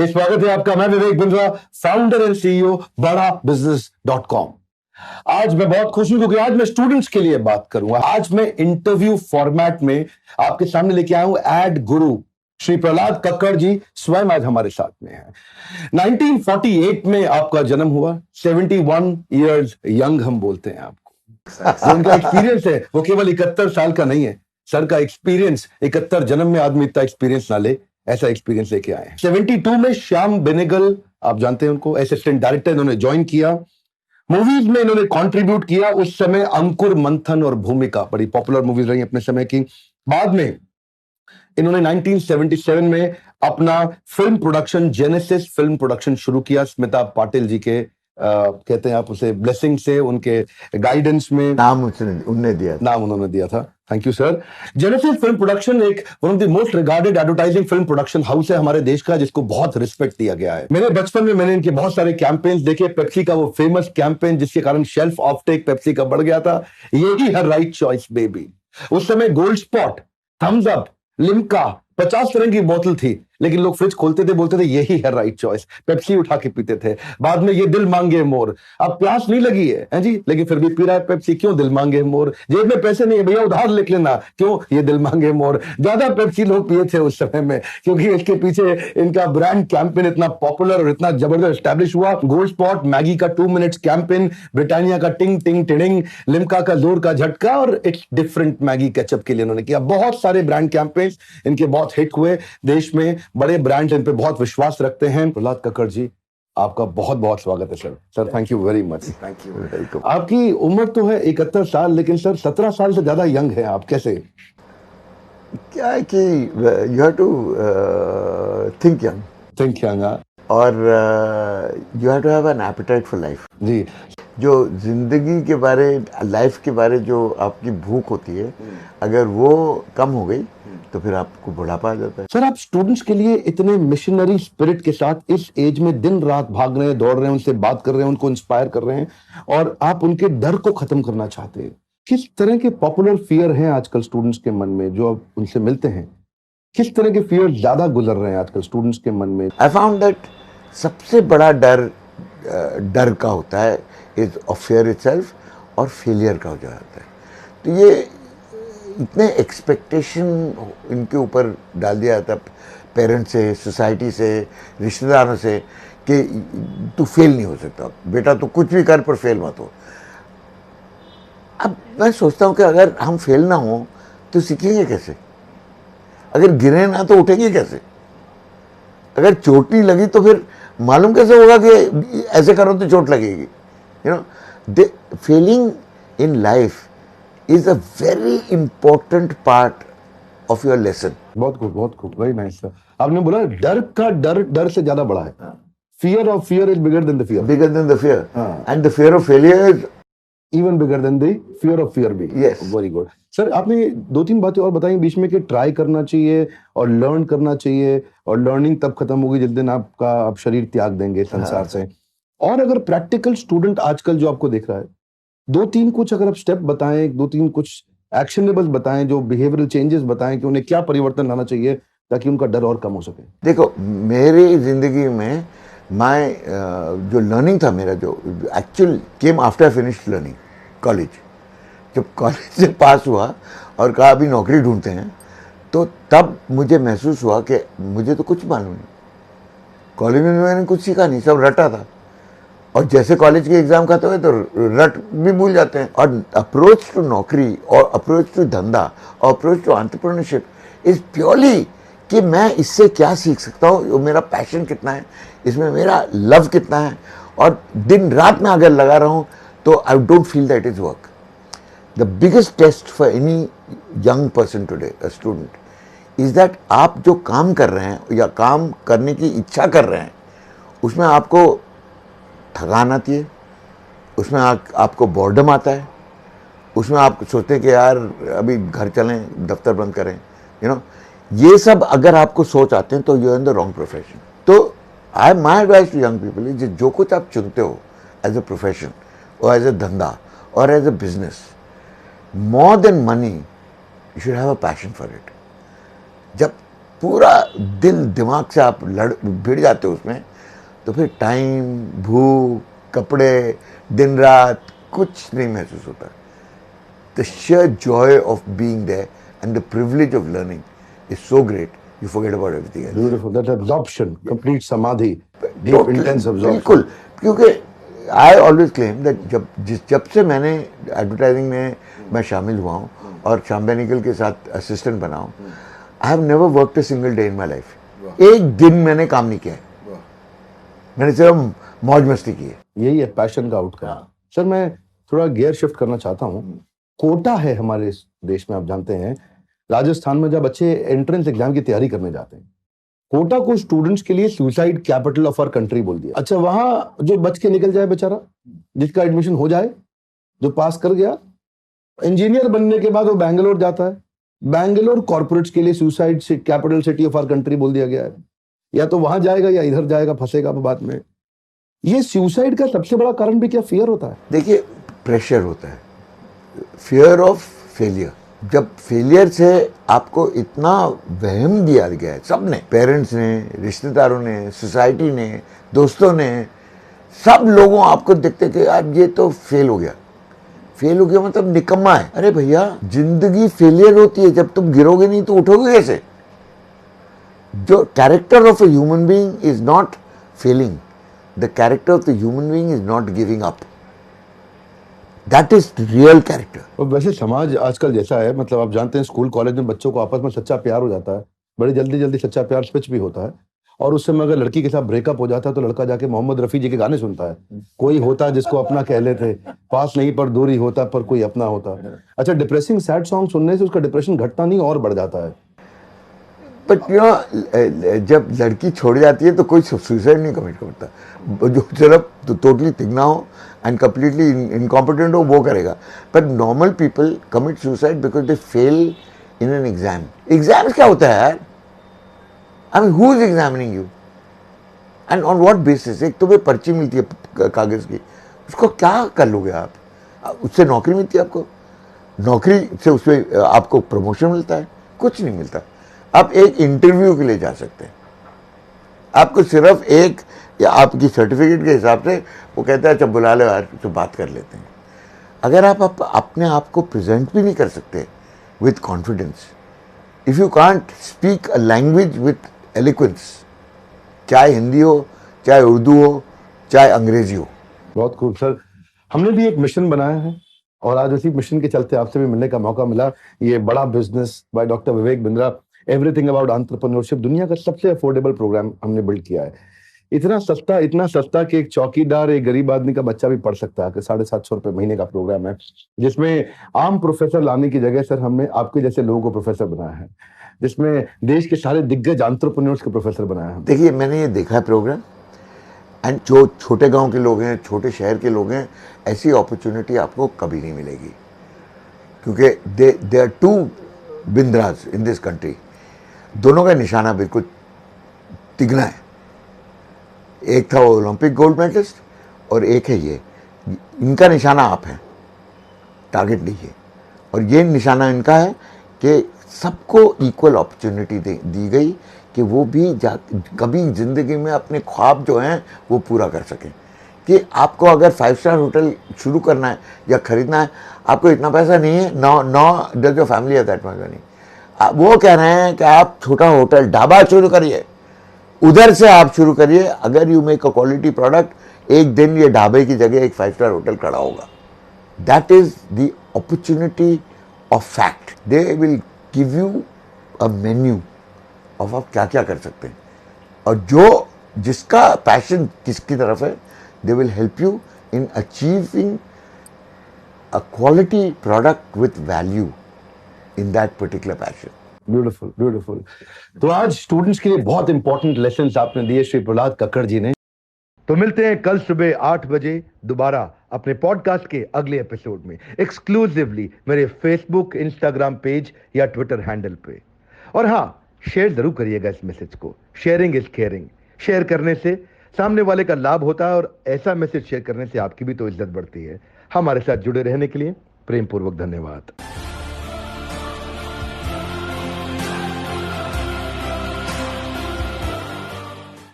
स्वागत है आपका। मैं Vivek Bindra, founder and CEO बड़ा बिजनेस.com। आज मैं बहुत खुश हूं क्योंकि आज मैं स्टूडेंट्स के लिए बात करूंगा। आज मैं इंटरव्यू फॉर्मेट में आपके सामने लेके आया हूं एड गुरु श्री प्रहलाद कक्कड़ जी स्वयं आज हमारे साथ में हैं। 1948 में आपका जन्म हुआ, 71 इयर्स यंग हम बोलते हैं आपको। जो उनका एक्सपीरियंस है वो केवल 71 साल का नहीं है, सर का एक्सपीरियंस 71 जन्म में आदमी इतना एक्सपीरियंस ना ले, ऐसा एक्सपीरियंस लेके आए हैं। 72 में श्याम बेनेगल, आप जानते हैं उनको, असिस्टेंट डायरेक्टर इन्होंने ज्वाइन किया। मूवीज में इन्होंने कंट्रीब्यूट किया। उस समय अंकुर मंथन और भूमिका बड़ी पॉपुलर मूवीज रही अपने समय की। बाद में इन्होंने 1977 में अपना film production genesis film production शुरू किया। स्मिता पाटिल जी के कहते हैं आप उसे ब्लेसिंग से, उनके गाइडेंस में नाम उन्होंने दिया था। Thank you sir. Genesis film production एक one of the most regarded advertising film production house है हमारे देश का, जिसको बहुत रिस्पेक्ट दिया गया है। मेरे बचपन में मैंने इनके बहुत सारे कैंपेन्स देखे। पेप्सी का वो फेमस कैंपेन जिसके कारण शेल्फ ऑफटेक पेप्सी का बढ़ गया था, यही है राइट चॉइस बेबी। उस समय Gold Spot, Thums Up, Limca 50 तरह की बोतल थी, लेकिन लोग फ्रिज खोलते थे, बोलते थे यही है राइट चॉइस, पेप्सी उठा के पीते थे। बाद में ये दिल मांगे मोर, अब प्यास नहीं लगी है जी, लेकिन फिर भी पी रहा है पेप्सी। क्यों? दिल मांगे मोर। जेब में पैसे नहीं है भैया, उधार लिख लेना। क्यों? ये दिल मांगे मोर। ज्यादा पेप्सी लोग पिए थे उस समय में, क्योंकि इसके पीछे इनका ब्रांड कैंपेन इतना पॉपुलर और इतना जबरदस्त स्टैब्लिश हुआ। गोल्ड स्पॉट, मैगी का 2 मिनट्स कैंपेन, ब्रिटानिया का टिंग टिंग टिडिंग, लिम्का का जोर का झटका और इट्स डिफरेंट मैगी केचप के लिए इन्होंने किया। बहुत सारे ब्रांड कैंपेन इनके बहुत हिट हुए। देश में बड़े ब्रांड इन पे बहुत विश्वास रखते हैं। प्रहलाद कक्कड़ जी, आपका बहुत बहुत स्वागत है sir. Sir thank you very much. Thank you. Welcome. आपकी उम्र तो है 71 साल, लेकिन सर 17 साल से ज्यादा यंग हैं आप, कैसे? क्या है कि you have to think young और you have to have an appetite for life ji. जो जिंदगी के बारे, लाइफ के बारे जो आपकी भूख होती है, अगर वो कम हो गई तो फिर आपको बुढ़ापा आ जाता है। सर आप स्टूडेंट्स के लिए इतने मिशनरी स्पिरिट के साथ इस एज में दिन रात भाग रहे हैं, दौड़ रहे हैं, उनसे बात कर रहे हैं, उनको इंस्पायर कर रहे हैं, और आप उनके डर को खत्म करना चाहते हैं। किस तरह के पॉपुलर फियर हैं आजकल स्टूडेंट्स के मन में जो आप उनसे मिलते हैं? किस तरह के फियर ज्यादा गुजर रहे हैं आजकल स्टूडेंट्स के मन में? आई फाउंड दैट सबसे बड़ा डर का होता है इज ऑफ फियर इटसेल्फ, और फेलियर का हो जाता है। तो ये इतने एक्सपेक्टेशन इनके ऊपर डाल दिया जाता है पेरेंट्स से, सोसाइटी से, रिश्तेदारों से, कि तू फेल नहीं हो सकता बेटा, तू कुछ भी कर पर फेल मत हो। अब मैं सोचता हूँ कि अगर हम फेल ना हो तो सीखेंगे कैसे? अगर गिरे ना तो उठेंगे कैसे? अगर चोट नहीं लगी तो फिर मालूम कैसे होगा कि ऐसे करो तो चोट लगेगी? You know, Fehling in life is a very important part of your lesson. बहुत खूब, वेरी नाइस सर। आपने बोला डर से ज्यादा बड़ा है। Fear of fear is bigger than the fear. Bigger than the fear. And the fear of failure is even bigger than the fear of fear भी। Yes. Very good. सर आपने 2-3 बातें और बताई बीच में कि ट्राई करना चाहिए और लर्न करना चाहिए, और लर्निंग तब खत्म होगी जिस दिन आप शरीर त्याग देंगे संसार से। और अगर प्रैक्टिकल स्टूडेंट आजकल जो आपको देख रहा है, 2-3 कुछ अगर आप स्टेप बताएं, 2-3 कुछ एक्शनेबल बताएं, जो बिहेवियरल चेंजेस बताएं कि उन्हें क्या परिवर्तन लाना चाहिए ताकि उनका डर और कम हो सके। देखो, मेरी जिंदगी में जो लर्निंग था मेरा, जो actual came after finished learning college. जब कॉलेज से पास हुआ और कहा अभी नौकरी ढूंढते हैं, तो तब मुझे महसूस हुआ कि मुझे तो कुछ मालूम नहीं। कॉलेज में मैंने कुछ सीखा नहीं, सब रटा था, और जैसे कॉलेज के एग्जाम खत्म हुए तो रट भी भूल जाते हैं। और अप्रोच टू नौकरी और अप्रोच टू धंधा और approach to entrepreneurship is purely कि मैं इससे क्या सीख सकता हूँ, मेरा पैशन कितना है, इसमें मेरा लव कितना है, और दिन रात में अगर लगा रहा हूँ तो I don't feel that is work. The biggest test for any young person today, a student, is that आप जो काम कर रहे हैं या काम करने की इच्छा कर रहे हैं, उसमें आपको थकान आती है, उसमें आपको बोर्डम आता है, उसमें आप सोचते हैं कि यार अभी घर चलें, दफ्तर बंद करें, यू नो, ये सब अगर आपको सोच आते हैं तो you are in the wrong profession. तो my advice to young people is, जो कुछ आप चुनते हो एज अ प्रोफेशन और एज अ धंधा और as a business, more than money you should have a passion for it. जब पूरा दिल दिमाग से आप भिड़ जाते हो उसमें, तो फिर टाइम, भूख, कपड़े, दिन रात कुछ नहीं महसूस होता. The sheer joy of being there and the privilege of learning is so great, you forget about everything else. Beautiful. That absorption, complete samadhi, deep, Totally, intense absorption. बिल्कुल, क्योंकि I always claim that जब से मैंने advertising में मैं शामिल हुआ हूँ और श्याम बेनेगल के साथ असिस्टेंट बना हूँ, I have never worked a single day in my life. एक दिन मैंने काम नहीं किया है. मैंने सिर्फ मौज मस्ती की है. यही है पैशन का आउटकम. सर मैं थोड़ा गियर शिफ्ट करना चाहता हूँ. कोटा है हमारे इस देश में, आप जानते हैं राजस्थान में जब बच्चे एंट्रेंस एग्जाम की तैयारी करने जाते हैं, कोटा को स्टूडेंट्स के लिए suicide capital of our country बोल दिया. अच्छा, वहां जो बच के निकल जाए बेचारा, जिसका एडमिशन हो जाए, जो पास कर गया, इंजीनियर बनने के बाद वो बैंगलोर जाता है. बैंगलोर कॉर्पोरेट्स के लिए suicide capital city of our country बोल दिया गया है. या तो वहां जाएगा या इधर जाएगा, फंसेगा बाद में. ये सुसाइड का सबसे बड़ा कारण भी क्या फियर होता है? देखिए, प्रेशर होता है, फियर ऑफ फेलियर. जब फेलियर से आपको इतना वहम दिया गया है, सबने, पेरेंट्स ने, रिश्तेदारों ने, सोसाइटी ने, दोस्तों ने, सब लोगों आपको देखते कि यार ये तो फेल हो गया. फेल हो गया मतलब निकम्मा है. अरे भैया, जिंदगी फेलियर होती है. जब तुम गिरोगे नहीं तो उठोगे कैसे? जो character of a human being is not failing. The character of the human being is not giving up. That is real character. और वैसे समाज आजकल जैसा है, मतलब आप जानते हैं स्कूल कॉलेज में बच्चों को आपस में सच्चा प्यार हो जाता है, बड़ी जल्दी जल्दी सच्चा प्यार स्विच भी होता है. और उस समय अगर लड़की के साथ ब्रेकअप हो जाता है तो लड़का जाके मोहम्मद रफी जी के गाने सुनता है. कोई होता जिसको अपना कह लेते, पास नहीं पर दूर ही होता, पर कोई अपना होता. अच्छा, डिप्रेसिंग सैड सॉन्ग सुनने से उसका डिप्रेशन घटता नहीं और बढ़ जाता है. बट जब लड़की छोड़ जाती है तो कोई सुसाइड नहीं कमिट करता. जो सिर्फ टोटली तिगना हो एंड कम्प्लीटली इनकॉम्पिटेंट हो वो करेगा. But normal people commit suicide because they fail in an exam. Exam क्या होता है यार? I mean, who is examining you and on what basis? एक तुम्हें पर्ची मिलती है कागज की, उसको क्या कर लोगे आप? उससे नौकरी मिलती है आपको? नौकरी से उसमें आपको प्रमोशन मिलता है? कुछ नहीं मिलता. आप एक इंटरव्यू के लिए जा सकते हैं, आपको सिर्फ एक या आपकी सर्टिफिकेट के हिसाब से वो कहता है अच्छा बुला लो यार तो बात कर लेते हैं. अगर आप अपने आप को प्रेजेंट भी नहीं कर सकते with confidence, if you can't speak a language with eloquence, चाहे हिंदी हो, चाहे उर्दू हो, चाहे अंग्रेजी हो. बहुत खूब सर. हमने भी एक मिशन बनाया है और आज उसी मिशन के चलते आपसे भी मिलने का मौका मिला. ये बड़ा business by doctor Vivek Bindra, everything about entrepreneurship, दुनिया का सबसे अफोर्डेबल प्रोग्राम हमने बिल्ड किया है. इतना सस्ता कि एक चौकीदार, एक गरीब आदमी का बच्चा भी पढ़ सकता है. कि 750 रुपए महीने का प्रोग्राम है, जिसमें आम प्रोफेसर लाने की जगह सर हमने आपके जैसे लोगों को प्रोफेसर बनाया है, जिसमें देश के सारे दिग्गज एंटरप्रेन्योर्स के प्रोफेसर बनाया है. देखिए, मैंने ये देखा है प्रोग्राम, एंड जो छोटे गांव के लोग हैं, छोटे शहर के लोग हैं, ऐसी अपॉर्चुनिटी आपको कभी नहीं मिलेगी. क्योंकि they are two Bindras in this country. दोनों का निशाना बिल्कुल तिगना है. एक था वो ओलंपिक गोल्ड मेडलिस्ट और एक है ये. इनका निशाना आप हैं, टारगेट नहीं है. और ये निशाना इनका है कि सबको इक्वल अपॉर्चुनिटी दी गई कि वो भी कभी ज़िंदगी में अपने ख्वाब जो हैं वो पूरा कर सकें. कि आपको अगर 5 स्टार होटल शुरू करना है या ख़रीदना है, आपको इतना पैसा नहीं है, no does your family have that much money. वो कह रहे हैं कि आप छोटा होटल ढाबा शुरू करिए, उधर से आप शुरू करिए. अगर you make a quality product, एक दिन ये ढाबे की जगह एक 5 स्टार होटल खड़ा होगा. That is the opportunity of fact. They will give you a menu of आप क्या क्या कर सकते हैं. और जो जिसका पैशन किसकी तरफ है, they will help you in achieving a quality product with value in that particular passion. Beautiful, beautiful. तो आज स्टूडेंट्स के लिए बहुत इंपॉर्टेंट लेसन्स आपने दिए श्री प्रहलाद कक्कड़ जी ने. तो मिलते हैं कल सुबह 8 बजे दोबारा अपने पॉडकास्ट के अगले एपिसोड में, एक्सक्लूसिवली मेरे फेसबुक, इंस्टाग्राम पेज या ट्विटर हैंडल पे. और हाँ, शेयर जरूर करिएगा इस मैसेज को. Sharing is caring. शेयर करने से सामने वाले का लाभ होता है और ऐसा मैसेज शेयर करने से आपकी भी तो इज्जत बढ़ती है. हमारे साथ जुड़े रहने के लिए प्रेम पूर्वक धन्यवाद.